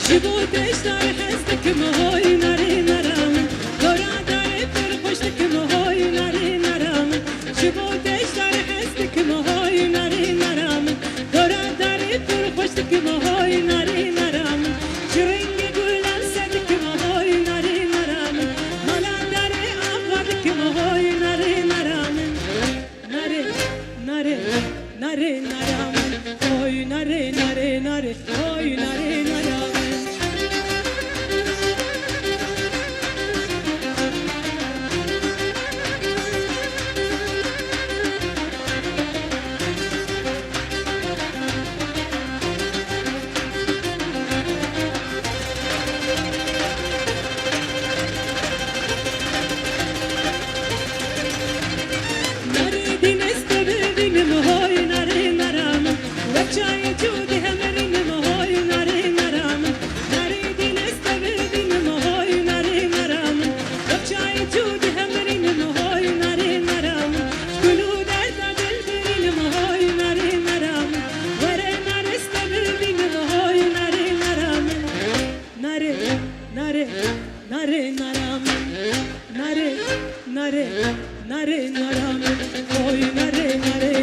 جبوتش دار حستك مهوي ناري نرام دورا داري فرخشتك مهوي ناري نرام جبوتش دار حستك مهوي ناري نرام دورا داري فرخشتك مهوي ناري نرام شرنگ گلان صدك مهوي ناري نرام ملا داري آفادك مهوي ناري نرام ناري ناري ناري نرام هوي ناري ناري ناري هوي ناري نرام Nare naram, nare, nare, nare naram, hoy nare nare.